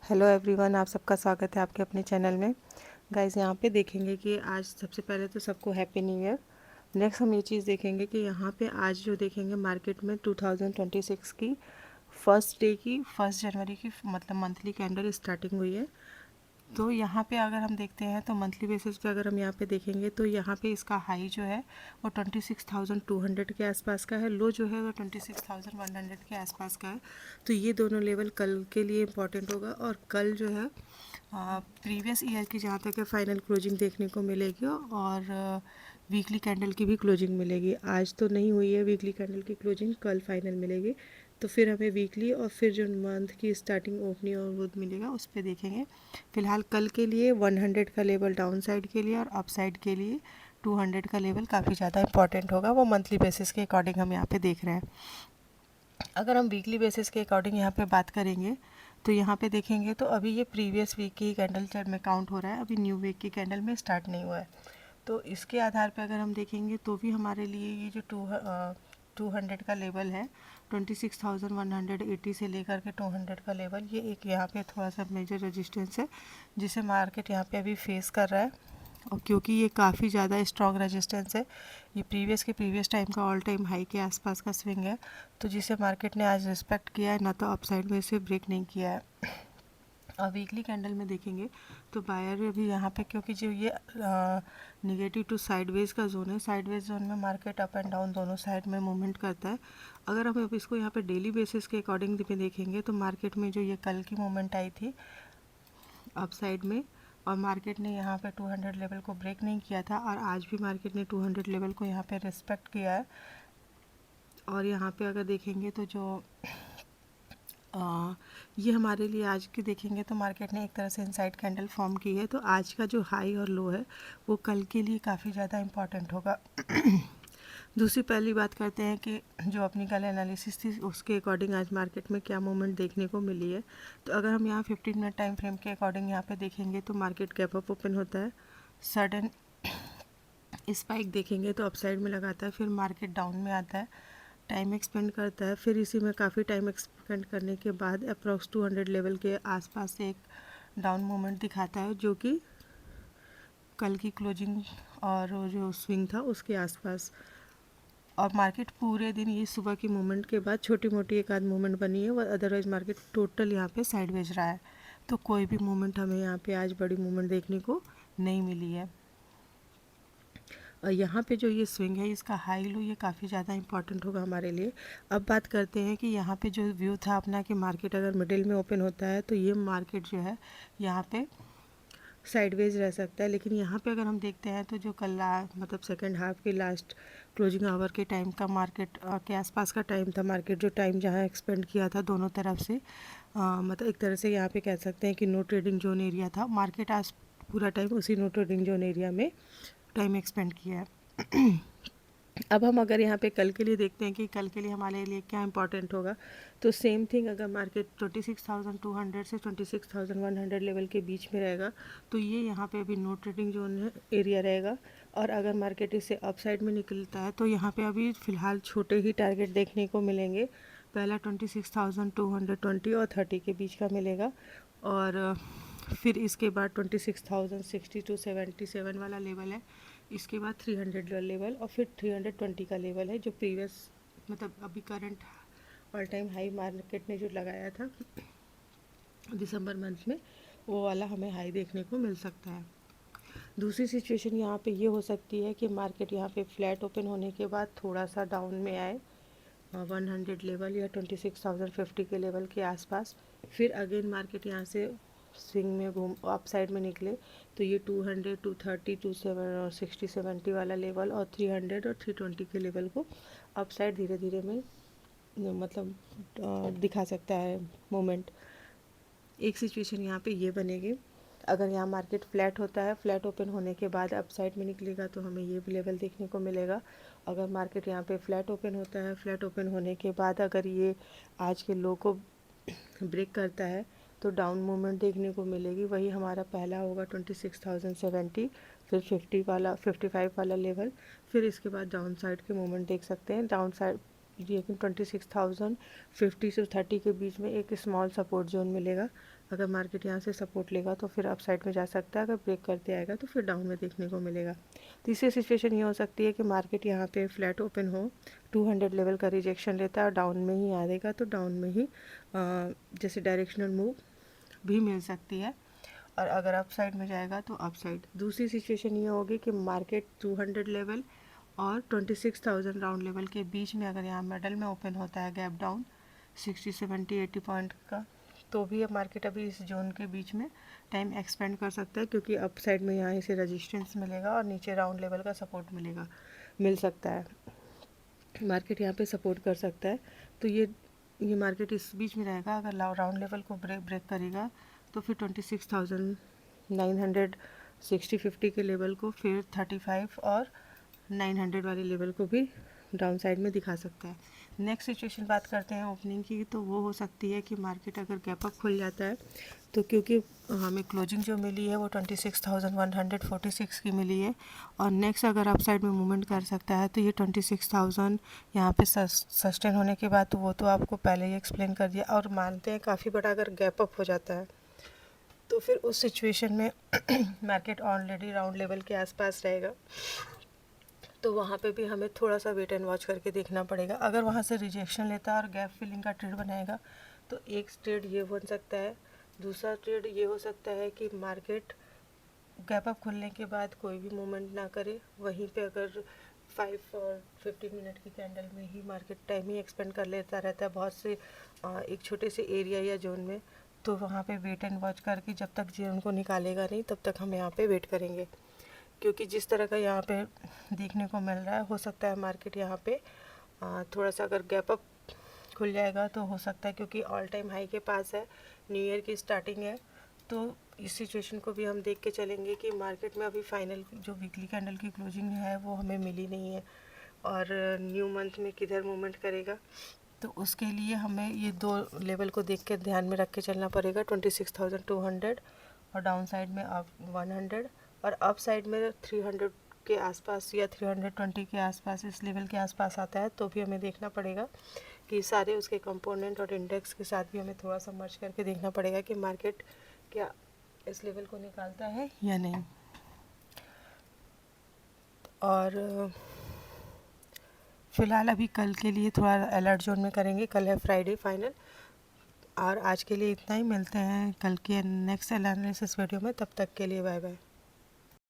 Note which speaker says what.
Speaker 1: Hello everyone, आप सबका स्वागत है आपके अपने चैनल में। गाइस, यहाँ पे देखेंगे कि आज सबसे पहले तो सबको हैप्पी न्यू ईयर। नेक्स्ट हम ये चीज़ देखेंगे कि यहाँ पे आज जो देखेंगे मार्केट में 2026 की फर्स्ट डे की 1 जनवरी की मतलब मंथली कैंडल स्टार्टिंग हुई है। तो यहाँ पे अगर हम देखते हैं तो मंथली बेसिस पे अगर हम यहाँ पे देखेंगे तो यहाँ पे इसका हाई जो है वो 26,200 के आसपास का है, लो जो है वो 26,100 के आसपास का है। तो ये दोनों लेवल कल के लिए इम्पॉर्टेंट होगा और कल जो है प्रीवियस ईयर की जहाँ तक है फाइनल क्लोजिंग देखने को मिलेगी और वीकली कैंडल की भी क्लोजिंग मिलेगी। आज तो नहीं हुई है वीकली कैंडल की क्लोजिंग, कल फाइनल मिलेगी। तो फिर हमें वीकली और फिर जो मंथ की स्टार्टिंग ओपनिंग और वो मिलेगा उस पर देखेंगे। फ़िलहाल कल के लिए 100 का लेवल डाउन साइड के लिए और अप साइड के लिए 200 का लेवल काफ़ी ज़्यादा इंपॉर्टेंट होगा। वो मंथली बेसिस के अकॉर्डिंग हम यहाँ पे देख रहे हैं। अगर हम वीकली बेसिस के अकॉर्डिंग यहाँ पे बात करेंगे तो यहाँ पे देखेंगे तो अभी ये प्रीवियस वीक की कैंडल चार्ट में काउंट हो रहा है, अभी न्यू वीक की कैंडल में स्टार्ट नहीं हुआ है। तो इसके आधार पे अगर हम देखेंगे तो भी हमारे लिए ये जो 200 का लेवल है 26,180 से लेकर के 200 का लेवल, ये एक यहाँ पे थोड़ा सा मेजर रेजिस्टेंस है जिसे मार्केट यहाँ पे अभी फेस कर रहा है। और क्योंकि ये काफ़ी ज़्यादा स्ट्रॉन्ग रेजिस्टेंस है, ये प्रीवियस टाइम का ऑल टाइम हाई के आसपास का स्विंग है, तो जिसे मार्केट ने आज रिस्पेक्ट किया है, ना तो अपसाइड में इसे ब्रेक नहीं किया है। और वीकली कैंडल में देखेंगे तो बायर भी यहाँ पे, क्योंकि जो ये निगेटिव टू साइडवेज का जोन है, साइडवेज जोन में मार्केट अप एंड डाउन दोनों साइड में मूवमेंट करता है। अगर हम अब इसको यहाँ पे डेली बेसिस के अकॉर्डिंग भी देखेंगे तो मार्केट में जो ये कल की मूवमेंट आई थी अप साइड में, और मार्केट ने यहाँ पे 200 लेवल को ब्रेक नहीं किया था, और आज भी मार्केट ने 200 लेवल को यहाँ पे रिस्पेक्ट किया है। और यहाँ पे अगर देखेंगे तो जो ये हमारे लिए आज की देखेंगे तो मार्केट ने एक तरह से इनसाइड कैंडल फॉर्म की है, तो आज का जो हाई और लो है वो कल के लिए काफ़ी ज़्यादा इम्पॉर्टेंट होगा। दूसरी पहली बात करते हैं कि जो अपनी कल एनालिसिस थी उसके अकॉर्डिंग आज मार्केट में क्या मूवमेंट देखने को मिली है। तो अगर हम यहाँ 15 मिनट टाइम फ्रेम के अकॉर्डिंग यहाँ पे देखेंगे तो मार्केट गैप अप ओपन होता है, सडन स्पाइक देखेंगे तो अपसाइड में लगाता है, फिर मार्केट डाउन में आता है, टाइम एक्सपेंड करता है, फिर इसी में काफ़ी टाइम एक्सपेंड करने के बाद अप्रॉक्स 200 लेवल के आसपास से एक डाउन मूवमेंट दिखाता है, जो कि कल की क्लोजिंग और जो स्विंग था उसके आसपास। और मार्केट पूरे दिन ये सुबह की मूवमेंट के बाद छोटी मोटी एक आध मूवमेंट बनी है, वो अदरवाइज मार्केट टोटल यहाँ पे साइडवेज रहा है। तो कोई भी मूवमेंट हमें यहाँ पे आज बड़ी मूवमेंट देखने को नहीं मिली है। और यहाँ पे जो ये स्विंग है इसका हाई लो ये काफ़ी ज़्यादा इंपॉर्टेंट होगा हमारे लिए। अब बात करते हैं कि यहाँ पे जो व्यू था अपना कि मार्केट अगर मिडिल में ओपन होता है तो ये मार्केट जो है यहाँ पे साइडवेज रह सकता है, लेकिन यहाँ पे अगर हम देखते हैं तो जो कल मतलब सेकंड हाफ के लास्ट क्लोजिंग आवर के टाइम का मार्केट के आसपास का टाइम था, मार्केट जो टाइम जहाँ एक्सपेंड किया था दोनों तरफ से, मतलब एक तरह से यहाँ पे कह सकते हैं कि नो ट्रेडिंग जोन एरिया था, मार्केट आज पूरा टाइम उसी नो ट्रेडिंग जोन एरिया में टाइम एक्सपेंड किया है। अब हम अगर यहाँ पे कल के लिए देखते हैं कि कल के लिए हमारे लिए क्या इंपॉर्टेंट होगा, तो सेम थिंग, अगर मार्केट 26,200 से 26,100 लेवल के बीच में रहेगा तो ये यहाँ पे अभी नो ट्रेडिंग जोन एरिया रहेगा। और अगर मार्केट इससे अपसाइड में निकलता है तो यहाँ पे अभी फ़िलहाल छोटे ही टारगेट देखने को मिलेंगे। पहला 26,220 और 30 के बीच का मिलेगा, और फिर इसके बाद 26,060 टू 77 वाला लेवल है, इसके बाद 300 लेवल, और फिर 320 का लेवल है जो प्रीवियस मतलब अभी current all time high market ने जो लगाया था दिसंबर मंथ में, वो वाला हमें हाई देखने को मिल सकता है। दूसरी सिचुएशन यहाँ पे ये हो सकती है कि मार्केट यहाँ पे फ्लैट ओपन होने के बाद थोड़ा सा डाउन में आए 100 लेवल या 26,050 के लेवल के आसपास, फिर अगेन मार्केट यहाँ से स्विंग में घूम अप साइड में निकले तो ये 200, 230, 27 और 60, 70 वाला लेवल और 300 और 320 के लेवल को अप साइड धीरे धीरे में मतलब दिखा सकता है मोमेंट। एक सिचुएशन यहाँ पे ये बनेगी, अगर यहाँ मार्केट फ्लैट होता है, फ्लैट ओपन होने के बाद अप साइड में निकलेगा तो हमें ये लेवल देखने को मिलेगा। अगर मार्केट यहाँ पे फ्लैट ओपन होता है, फ्लैट ओपन होने के बाद अगर ये आज के लो को ब्रेक करता है तो डाउन मूवमेंट देखने को मिलेगी, वही हमारा पहला होगा 26,070, फिर 50 वाला 55 वाला लेवल, फिर इसके बाद डाउन साइड के मूवमेंट देख सकते हैं। डाउन साइड लेकिन 26,050 से 30 के बीच में एक स्मॉल सपोर्ट जोन मिलेगा। अगर मार्केट यहाँ से सपोर्ट लेगा तो फिर अप साइड में जा सकता है, अगर ब्रेक करते आएगा तो फिर डाउन में देखने को मिलेगा। तीसरी सिचुएशन ये हो सकती है कि मार्केट यहाँ पे फ्लैट ओपन हो, 200 लेवल का रिजेक्शन लेता है और डाउन में ही आएगा, तो डाउन में ही जैसे डायरेक्शनल मूव भी मिल सकती है। और अगर अप साइड में जाएगा तो अप साइड। दूसरी सिचुएशन ये होगी कि मार्केट 200 लेवल और 26,000 राउंड लेवल के बीच में अगर यहाँ मिडल में ओपन होता है गैप डाउन 60, 70, 80 पॉइंट का, तो भी अब मार्केट अभी इस जोन के बीच में टाइम एक्सपेंड कर सकता है, क्योंकि अप साइड में यहाँ इसे रेजिस्टेंस मिलेगा और नीचे राउंड लेवल का सपोर्ट मिल सकता है। मार्केट यहाँ पे सपोर्ट कर सकता है, तो ये मार्केट इस बीच में रहेगा। अगर राउंड लेवल को ब्रेक करेगा तो फिर 26,900 60-50 के लेवल को, फिर 35 और 900 वाले लेवल को भी डाउन साइड में दिखा सकता है। नेक्स्ट सिचुएशन बात करते हैं ओपनिंग की, तो वो हो सकती है कि मार्केट अगर गैप अप खुल जाता है, तो क्योंकि हमें क्लोजिंग जो मिली है वो 26,146 की मिली है, और नेक्स्ट अगर अप साइड में मूवमेंट कर सकता है तो ये 26,000 यहाँ पे सस्टेन होने के बाद, तो वो तो आपको पहले ही एक्सप्लेन कर दिया। और मानते हैं काफ़ी बड़ा अगर गैप अप हो जाता है तो फिर उस सिचुएशन में मार्केट ऑलरेडी राउंड लेवल के आसपास रहेगा, तो वहाँ पे भी हमें थोड़ा सा वेट एंड वॉच करके देखना पड़ेगा। अगर वहाँ से रिजेक्शन लेता है और गैप फिलिंग का ट्रेड बनाएगा तो एक ट्रेड ये बन सकता है। दूसरा ट्रेड ये हो सकता है कि मार्केट गैप अप खुलने के बाद कोई भी मूवमेंट ना करे, वहीं पे अगर 5 और 15 मिनट की कैंडल में ही मार्केट टाइम ही एक्सपेंड कर लेता रहता है बहुत से एक छोटे से एरिया या जोन में, तो वहाँ पे वेट एंड वॉच करके जब तक जोन को निकालेगा नहीं तब तक हम यहाँ पे वेट करेंगे। क्योंकि जिस तरह का यहाँ पे देखने को मिल रहा है, हो सकता है मार्केट यहाँ पे थोड़ा सा अगर गैप अप खुल जाएगा तो हो सकता है, क्योंकि ऑल टाइम हाई के पास है, न्यू ईयर की स्टार्टिंग है, तो इस सिचुएशन को भी हम देख के चलेंगे कि मार्केट में अभी फाइनल जो वीकली कैंडल की क्लोजिंग है वो हमें मिली नहीं है, और न्यू मंथ में किधर मूवमेंट करेगा, तो उसके लिए हमें ये दो लेवल को देख के ध्यान में रख के चलना पड़ेगा। 26,200 और डाउन साइड में अप 100 और अप साइड में 300 के आसपास या 320 के आसपास, इस लेवल के आसपास आता है, तो भी हमें देखना पड़ेगा कि सारे उसके कंपोनेंट और इंडेक्स के साथ भी हमें थोड़ा सा मर्ज करके देखना पड़ेगा कि मार्केट क्या इस लेवल को निकालता है या नहीं। और फ़िलहाल अभी कल के लिए थोड़ा अलर्ट जोन में करेंगे, कल है फ्राइडे फाइनल। और आज के लिए इतना ही, मिलते हैं कल के नेक्स्ट एनालिसिस वीडियो में, तब तक के लिए बाय बाय।